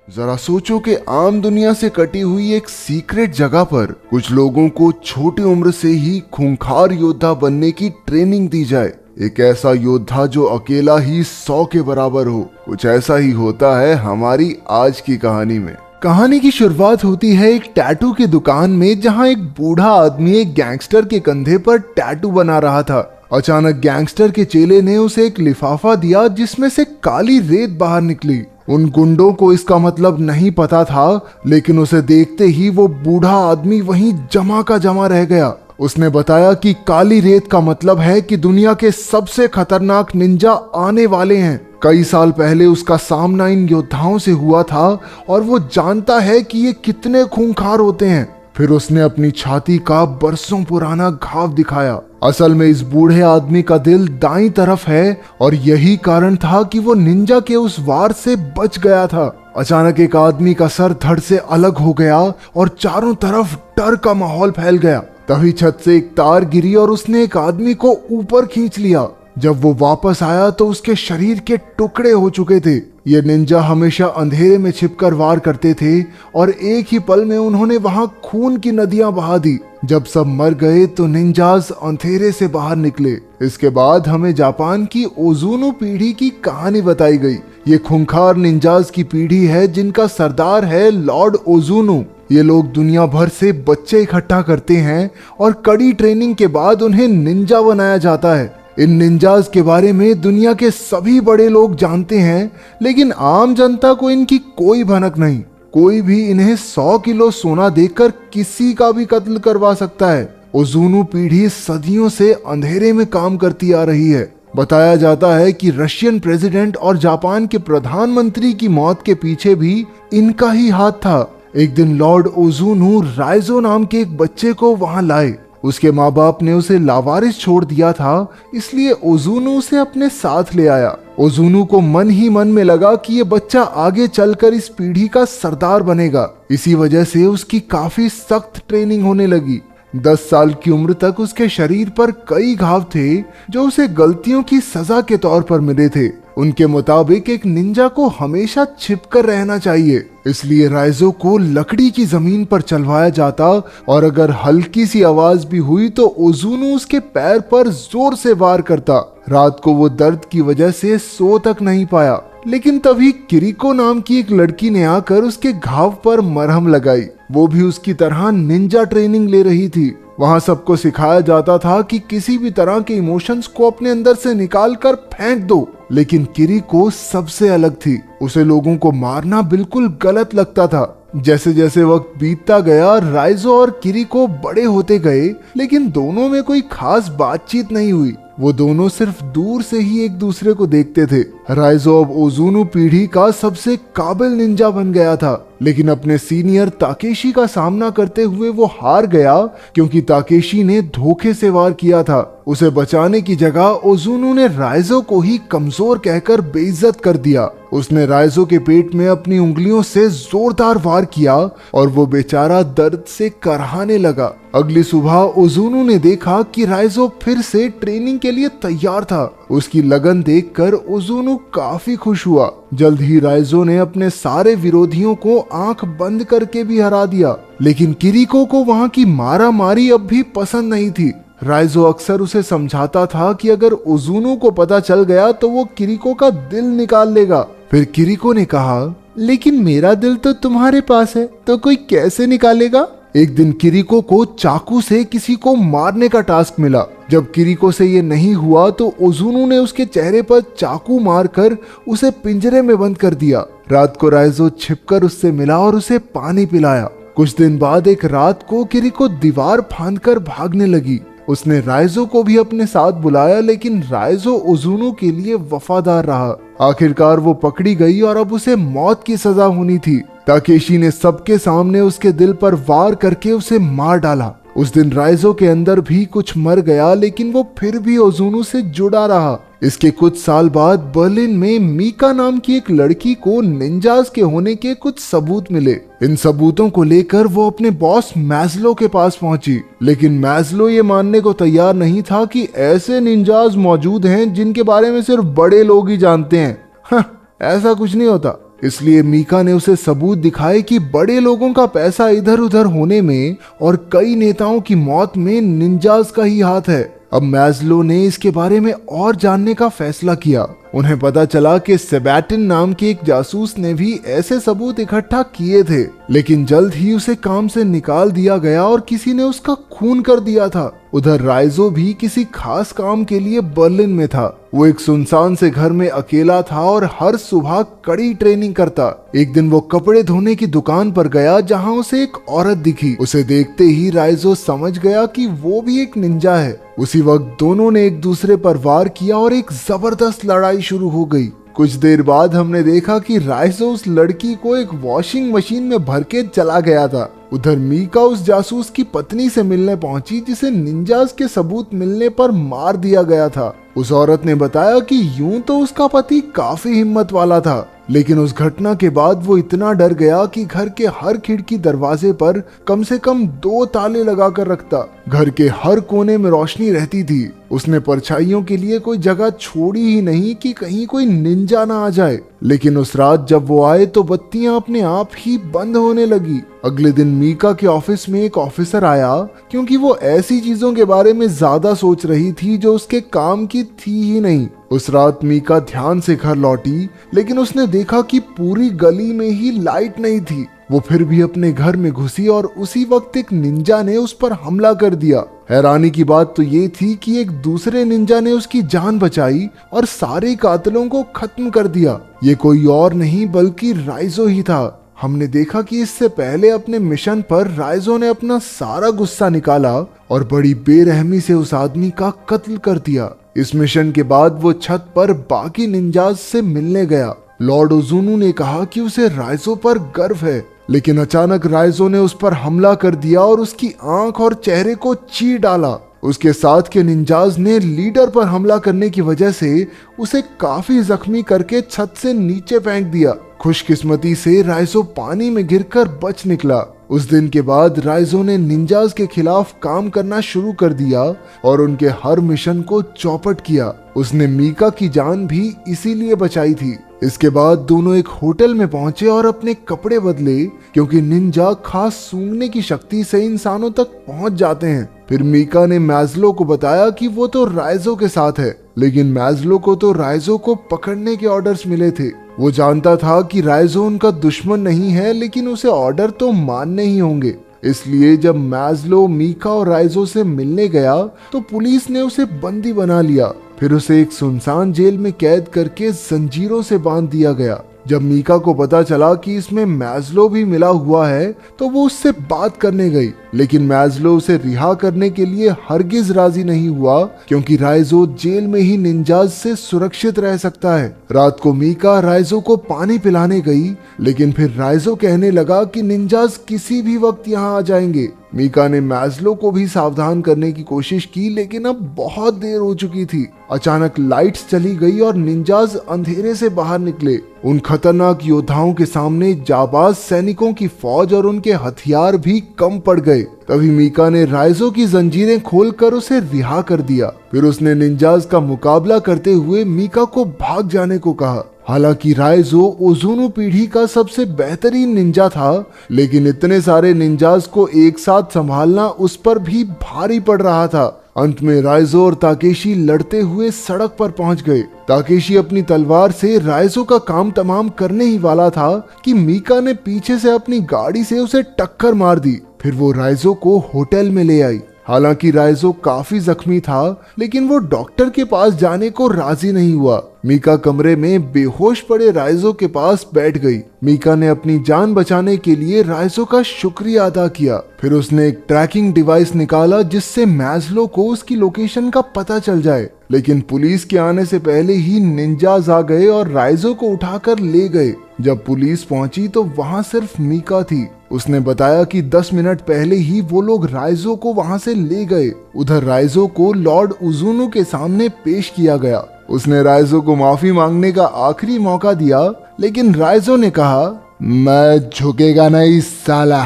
जरा सोचो कि आम दुनिया से कटी हुई एक सीक्रेट जगह पर कुछ लोगों को छोटी उम्र से ही खूंखार योद्धा बनने की ट्रेनिंग दी जाए। एक ऐसा योद्धा जो अकेला ही 100 के बराबर हो। कुछ ऐसा ही होता है हमारी आज की कहानी में। कहानी की शुरुआत होती है एक टैटू की दुकान में, जहां एक बूढ़ा आदमी एक गैंगस्टर के कंधे पर टैटू बना रहा था। अचानक गैंगस्टर के चेले ने उसे एक लिफाफा दिया जिसमें से काली रेत बाहर निकली। उन गुंडों को इसका मतलब नहीं पता था, लेकिन उसे देखते ही वो बूढ़ा आदमी वहीं जमा का जमा रह गया। उसने बताया कि काली रेत का मतलब है कि दुनिया के सबसे खतरनाक निंजा आने वाले हैं। कई साल पहले उसका सामना इन योद्धाओं से हुआ था और वो जानता है कि ये कितने खूंखार होते हैं। फिर उसने अपनी छाती का बरसों पुराना घाव दिखाया। असल में इस बूढ़े आदमी का दिल दाईं तरफ है और यही कारण था कि वो निंजा के उस वार से बच गया था। अचानक एक आदमी का सर धड़ से अलग हो गया और चारों तरफ डर का माहौल फैल गया। तभी छत से एक तार गिरी और उसने एक आदमी को ऊपर खींच लिया। जब वो वापस आया तो उसके शरीर के टुकड़े हो चुके थे। ये निंजा हमेशा अंधेरे में छिपकर वार करते थे और एक ही पल में उन्होंने वहां खून की नदियां बहा दी। जब सब मर गए तो निंजाज अंधेरे से बाहर निकले। इसके बाद हमें जापान की ओजुनु पीढ़ी की कहानी बताई गई। ये खूंखार निंजाज की पीढ़ी है जिनका सरदार है लॉर्ड ओजुनु। ये लोग दुनिया भर से बच्चे इकट्ठा करते हैं और कड़ी ट्रेनिंग के बाद उन्हें निंजा बनाया जाता है। इन निंजाज के बारे में दुनिया के सभी बड़े लोग जानते हैं, लेकिन आम जनता को इनकी कोई भनक नहीं। कोई भी इन्हें 100 किलो सोना देकर किसी का भी कत्ल करवा सकता है। ओजुनु पीढ़ी सदियों से अंधेरे में काम करती आ रही है। बताया जाता है कि रशियन प्रेसिडेंट और जापान के प्रधानमंत्री की मौत के पीछे भी इनका ही हाथ था। एक दिन लॉर्ड ओजुनु राइजो नाम के एक बच्चे को वहां लाए। उसके माँ बाप ने उसे लावारिस छोड़ दिया था, इसलिए ओजुनु उसे अपने साथ ले आया। ओजुनु को मन ही मन में लगा कि ये बच्चा आगे चलकर इस पीढ़ी का सरदार बनेगा। इसी वजह से उसकी काफी सख्त ट्रेनिंग होने लगी। 10 साल की उम्र तक उसके शरीर पर कई घाव थे जो उसे गलतियों की सजा के तौर पर मिले थे। उनके मुताबिक एक निंजा को हमेशा छिपकर रहना चाहिए, इसलिए राइजो को लकड़ी की जमीन पर चलवाया जाता और अगर हल्की सी आवाज भी हुई तो ओजुनु उसके पैर पर जोर से वार करता। रात को वो दर्द की वजह से सो तक नहीं पाया, लेकिन तभी किरिको नाम की एक लड़की ने आकर उसके घाव पर मरहम लगाई। वो भी उसकी तरह निंजा ट्रेनिंग ले रही थी। वहां सबको सिखाया जाता था कि किसी भी तरह के इमोशंस को अपने अंदर से निकाल कर फेंक दो, लेकिन किरिको सबसे अलग थी। उसे लोगों को मारना बिल्कुल गलत लगता था। जैसे जैसे वक्त बीतता गया राइजो और किरिको बड़े होते गए, लेकिन दोनों में कोई खास बातचीत नहीं हुई। वो दोनों सिर्फ दूर से ही एक दूसरे को देखते थे। राइजो अब ओजुनु पीढ़ी का सबसे काबिल निंजा बन गया था, लेकिन अपने सीनियर ताकेशी का सामना करते हुए वो हार गया क्योंकि ताकेशी ने धोखे से वार किया था। उसे बचाने की जगह ओजुनु ने राइजो को ही कमजोर कहकर बेइज्जत कर दिया। उसने राइजो के पेट में अपनी उंगलियों से जोरदार वार किया और वो बेचारा दर्द से करहाने लगा। अगली सुबह ओजुनु ने देखा कि राइजो फिर से ट्रेनिंग के लिए तैयार था। उसकी लगन देखकर ओजुनु काफी खुश हुआ। जल्द ही राइजो ने अपने सारे विरोधियों को आंख बंद करके भी हरा दिया, लेकिन किरिको को वहां की मारा मारी अब भी पसंद नहीं थी। राइजो अक्सर उसे समझाता था कि अगर ओजुनु को पता चल गया तो वो किरिको का दिल निकाल लेगा। फिर किरिको ने कहा, लेकिन मेरा दिल तो तुम्हारे पास है, तो कोई कैसे निकालेगा? एक दिन किरिको को चाकू से किसी को मारने का टास्क मिला। जब किरिको से ये नहीं हुआ तो ओजुनु ने उसके चेहरे पर चाकू मारकर उसे पिंजरे में बंद कर दिया। रात को राइजो छिपकर उससे मिला और उसे पानी पिलाया। कुछ दिन बाद एक रात को किरिको दीवार फांदकर भागने लगी। उसने राइजो को भी अपने साथ बुलाया, लेकिन राइजो ओजुनु के लिए वफादार रहा। आखिरकार वो पकड़ी गई और अब उसे मौत की सजा होनी थी। ताकेशी ने सबके सामने उसके दिल पर वार करके उसे मार डाला। उस दिन राइजो के अंदर भी कुछ मर गया, लेकिन वो फिर भी ओजुनु से जुड़ा रहा। इसके कुछ साल बाद बर्लिन में मीका नाम की एक लड़की को निंजास के होने के कुछ सबूत मिले। इन सबूतों को लेकर वो अपने बॉस मैस्लो के पास पहुंची, लेकिन मैस्लो ये मानने को तैयार नहीं था कि ऐसे निंजास मौजूद हैं जिनके बारे में सिर्फ बड़े लोग ही जानते हैं। ऐसा कुछ नहीं होता। इसलिए मीका ने उसे सबूत दिखाए कि बड़े लोगों का पैसा इधर उधर होने में और कई नेताओं की मौत में निंजास का ही हाथ है। अब मैस्लो ने इसके बारे में और जानने का फैसला किया। उन्हें पता चला कि सेबैटिन नाम के एक जासूस ने भी ऐसे सबूत इकट्ठा किए थे, लेकिन जल्द ही उसे काम से निकाल दिया गया और किसी ने उसका खून कर दिया था। उधर राइजो भी किसी खास काम के लिए बर्लिन में था। वो एक सुनसान से घर में अकेला था और हर सुबह कड़ी ट्रेनिंग करता। एक दिन वो कपड़े धोने की दुकान पर गया जहां उसे एक औरत दिखी। उसे देखते ही राइजो समझ गया कि वो भी एक निंजा है। उसी वक्त दोनों ने एक दूसरे पर वार किया और एक जबरदस्त लड़ाई शुरू हो गई। कुछ देर बाद हमने देखा कि राइजो उस लड़की को एक वॉशिंग मशीन में भर के चला गया था। उधर मीका उस जासूस की पत्नी से मिलने पहुंची जिसे निंजास के सबूत मिलने पर मार दिया गया था। उस औरत ने बताया कि यूं तो उसका पति काफी हिम्मत वाला था, लेकिन उस घटना के बाद वो इतना डर गया कि घर के हर खिड़की दरवाजे पर कम से कम 2 ताले लगाकर रखता। घर के हर कोने में रोशनी रहती थी। उसने परछाइयों के लिए कोई जगह छोड़ी ही नहीं कि कहीं कोई निंजा ना आ जाए। लेकिन उस रात जब वो आए तो बत्तियां अपने आप ही बंद होने लगी। अगले दिन मीका के ऑफिस में एक ऑफिसर आया, क्योंकि वो ऐसी चीजों के बारे में ज्यादा सोच रही थी जो उसके काम की थी ही नहीं। उस रात मीका ध्यान से घर लौटी, लेकिन उसने देखा कि पूरी गली में ही लाइट नहीं थी। वो फिर भी अपने घर में घुसी और उसी वक्त एक निंजा ने उस पर हमला कर दिया। हैरानी की बात तो ये थी कि एक दूसरे निंजा ने उसकी जान बचाई और सारे कातिलों को खत्म कर दिया। ये कोई और नहीं बल्कि राइजो ही था। हमने देखा कि इससे पहले अपने मिशन पर राइजो ने अपना सारा गुस्सा निकाला और बड़ी बेरहमी से उस आदमी का कत्ल कर दिया। इस मिशन के बाद वो छत पर बाकी निंजाज से मिलने गया। लॉर्ड ओजुनु ने कहा कि उसे राइजो पर गर्व है, लेकिन अचानक राइजो ने उस पर हमला कर दिया और उसकी आंख और चेहरे को चीर डाला। उसके साथ के निंजाज ने लीडर पर हमला करने की वजह से उसे काफी जख्मी करके छत से नीचे फेंक दिया। खुशकिस्मती से राइजो पानी में गिरकर बच निकला। उस दिन के बाद राइजो ने निंजाज के खिलाफ काम करना शुरू कर दिया और उनके हर मिशन को चौपट किया। उसने मीका की जान भी इसीलिए बचाई थी। इसके बाद दोनों एक होटल में पहुंचे और अपने कपड़े बदले, क्योंकि निंजा खास सूंघने की शक्ति से इंसानों तक पहुंच जाते हैं। फिर मीका ने मैस्लो को बताया कि वो तो राइजो के साथ है, लेकिन मैस्लो को तो राइजो को पकड़ने के ऑर्डर्स मिले थे। वो जानता था कि राइजो उनका दुश्मन नहीं है, लेकिन उसे ऑर्डर तो मानने ही होंगे। इसलिए जब मैस्लो मीका और राइजो से मिलने गया तो पुलिस ने उसे बंदी बना लिया। फिर उसे एक सुनसान जेल में कैद करके जंजीरों से बांध दिया गया। जब मीका को पता चला कि इसमें मैस्लो भी मिला हुआ है तो वो उससे बात करने गई, लेकिन मैस्लो उसे रिहा करने के लिए हरगिज राजी नहीं हुआ, क्योंकि राइजो जेल में ही निंजाज से सुरक्षित रह सकता है। रात को मीका राइजो को पानी पिलाने गई, लेकिन फिर राइजो कहने लगा कि निंजाज किसी भी वक्त यहाँ आ जाएंगे। मीका ने मैस्लो को भी सावधान करने की कोशिश की, लेकिन अब बहुत देर हो चुकी थी। अचानक लाइट्स चली गई और निंजाज अंधेरे से बाहर निकले। उन खतरनाक योद्धाओं के सामने जाबाज सैनिकों की फौज और उनके हथियार भी कम पड़ गए। तभी मीका ने राइजो की जंजीरें खोलकर उसे रिहा कर दिया। फिर उसने निंजाज का मुकाबला करते हुए मीका को भाग जाने को कहा। हालांकि राइजो ओजुनु पीढ़ी का सबसे बेहतरीन निंजा था, लेकिन इतने सारे निंजाज को एक साथ संभालना उस पर भी भारी पड़ रहा था। अंत में राइजो और ताकेशी लड़ते हुए सड़क पर पहुंच गए। ताकेशी अपनी तलवार से राइजो का काम तमाम करने ही वाला था कि मीका ने पीछे से अपनी गाड़ी से उसे टक्कर मार दी। फिर वो राइजो को होटल में ले आई। हालांकि राइजो काफी जख्मी था, लेकिन वो डॉक्टर के पास जाने को राजी नहीं हुआ। मीका कमरे में बेहोश पड़े राइजो के पास बैठ गई। मीका ने अपनी जान बचाने के लिए राइजो का शुक्रिया अदा किया। फिर उसने एक ट्रैकिंग डिवाइस निकाला जिससे मैस्लो को उसकी लोकेशन का पता चल जाए, लेकिन पुलिस के आने से पहले ही निंजाज आ गए और राइजो को उठाकर ले गए। जब पुलिस पहुंची तो वहां सिर्फ मीका थी। उसने बताया कि 10 मिनट पहले ही वो लोग राइजो को वहां से ले गए। उधर राइजो को लॉर्ड ओजुनु के सामने पेश किया गया। उसने राइजो को माफी मांगने का आखिरी मौका दिया, लेकिन राइजो ने कहा, मैं झुकेगा नहीं साला।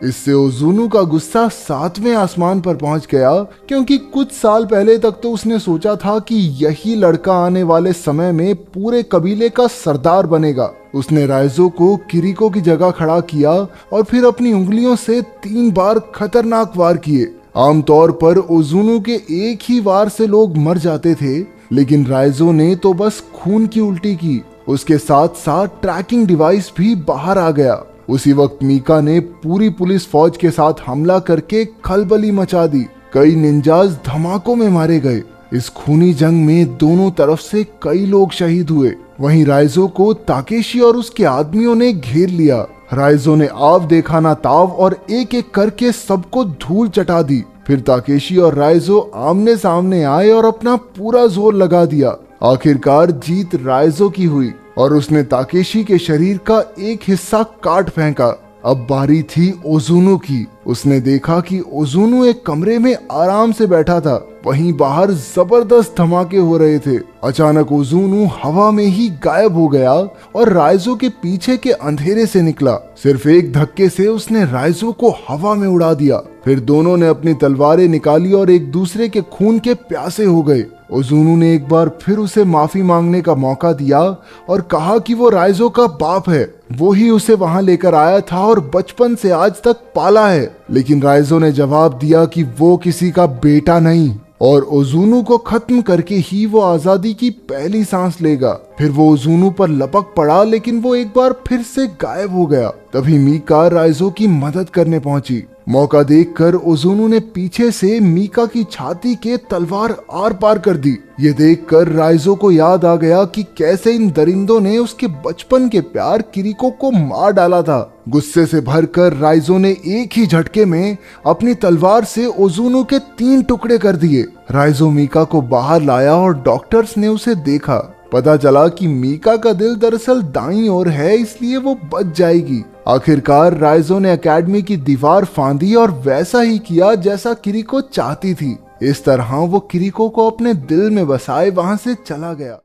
इससे ओजुनु का गुस्सा 7वें आसमान पर पहुंच गया, क्योंकि कुछ साल पहले तक तो उसने सोचा था कि यही लड़का आने वाले समय में पूरे कबीले का सरदार बनेगा। उसने राइजो को किरिको की जगह खड़ा किया और फिर अपनी उंगलियों से 3 बार खतरनाक वार किए। आमतौर पर ओजुनु के एक ही वार से लोग मर जाते थे, लेकिन राइजो ने तो बस खून की उल्टी की। उसके साथ साथ ट्रैकिंग डिवाइस भी बाहर आ गया। उसी वक्त मीका ने पूरी पुलिस फौज के साथ हमला करके खलबली मचा दी। कई निंजाज धमाकों में मारे गए। इस खूनी जंग में दोनों तरफ से कई लोग शहीद हुए। वहीं राइजो को ताकेशी और उसके आदमियों ने घेर लिया। राइजो ने आव देखा ना ताव और एक एक करके सबको धूल चटा दी। फिर ताकेशी और राइजो आमने सामने आए और अपना पूरा जोर लगा दिया। आखिरकार जीत राइजो की हुई और उसने ताकेशी के शरीर का एक हिस्सा काट फेंका। अब बारी थी ओजुनु की। उसने देखा कि ओजुनु एक कमरे में आराम से बैठा था। वहीं बाहर जबरदस्त धमाके हो रहे थे। अचानक ओजुनु हवा में ही गायब हो गया और राइजो के पीछे के अंधेरे से निकला। सिर्फ एक धक्के से उसने राइजो को हवा में उड़ा दिया। फिर दोनों ने अपनी तलवारें निकाली और एक दूसरे के खून के प्यासे हो गए। ओजुनु ने एक बार फिर उसे माफी मांगने का मौका दिया और कहा कि वो राइजो का बाप है। वो ही उसे वहां लेकर आया था और बचपन से आज तक पाला है। लेकिन राइजो ने जवाब दिया कि वो किसी का बेटा नहीं और ओजुनु को खत्म करके ही वो आजादी की पहली सांस लेगा। फिर वो ओजुनु पर लपक पड़ा, लेकिन वो एक बार फिर से गायब हो गया। तभी मीका राइजो की मदद करने पहुंची। मौका देखकर ओजुनु ने पीछे से मीका की छाती के तलवार आर पार कर दी। ये देखकर राइजो को याद आ गया कि कैसे इन दरिंदों ने उसके बचपन के प्यार किरिको को मार डाला था। गुस्से से भरकर राइजो ने एक ही झटके में अपनी तलवार से ओजुनु के 3 टुकड़े कर दिए। राइजो मीका को बाहर लाया और डॉक्टर्स ने उसे देखा। पता चला कि मीका का दिल दरअसल दाईं ओर है, इसलिए वो बच जाएगी। आखिरकार राइजो ने एकेडमी की दीवार फांदी और वैसा ही किया जैसा किरिको चाहती थी। इस तरह वो किरिको को अपने दिल में बसाए वहां से चला गया।